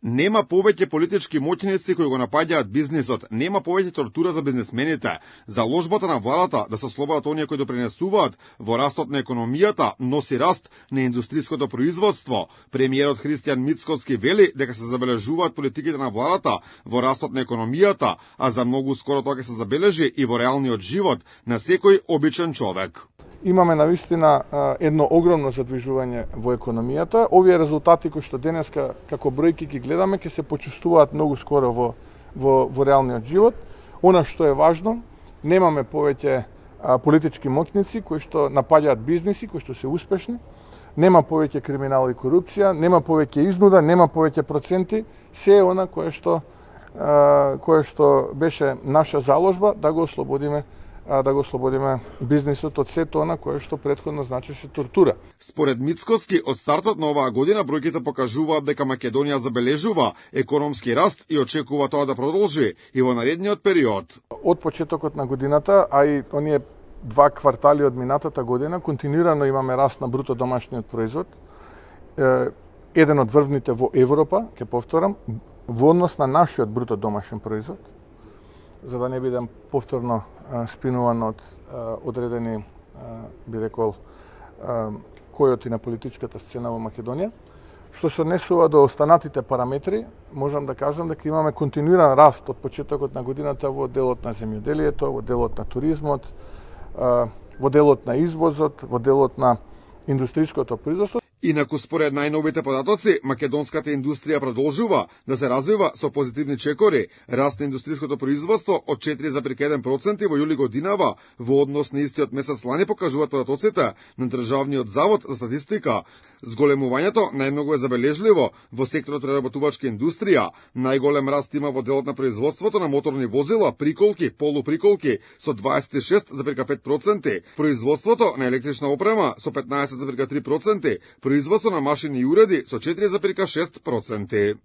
Нема повеќе политички моќници кои го напаѓаат бизнисот, нема повеќе тортура за бизнисмените. Заложбата на владата да се ослободат оние кои допринесуваат во растот на економијата носи раст на индустријското производство. Премиерот Христијан Мицкоски вели дека се забележуваат политиките на владата во растот на економијата, а за многу скоро тоа ќе се забележи и во реалниот живот на секој обичен човек. Имаме навистина едно огромно задвижување во економијата. Овие резултати кои што денеска како бројки ги гледаме ќе се почувствуваат многу скоро во реалниот живот. Она што е важно, немаме повеќе политички моќници кои што напаѓаат бизниси, кои што се успешни. Нема повеќе криминал и корупција, нема повеќе изнуда, нема повеќе проценти. Се е она кое што беше наша заложба да го ослободиме бизнисот од сето она кое што претходно значеше тортура. Според Мицкоски, од стартот на оваа година бројките покажуваат дека Македонија забележува економски раст и очекува тоа да продолжи и во наредниот период. Од почетокот на годината, а и оние 2 квартали од минатата година, континуирано имаме раст на бруто домашниот производ. Еден од врвните во Европа, ќе повторам, во однос на нашиот бруто домашен производ, за да не бидам повторно спинуван од одредени, би рекол, којоти на политичката сцена во Македонија. Што се однесува до останатите параметри, можам да кажам дека имаме континуиран раст од почетокот на годината во делот на земјоделието, во делот на туризмот, во делот на извозот, во делот на индустријското производство. Инаку, според најновите податоци, македонската индустрија продолжува да се развива со позитивни чекори. Раст на индустријското производство од 4,1% во јули годинава во однос на истиот месец лани покажуваат податоците на Државниот завод за статистика. Зголемувањето најмногу е забележливо во секторот преработувачка индустрија. Најголем раст има во делот на производството на моторни возила, приколки, полуприколки со 26,5%, производството на електрична опрема со 15,3%, производство на машини и уреди со 4,6%.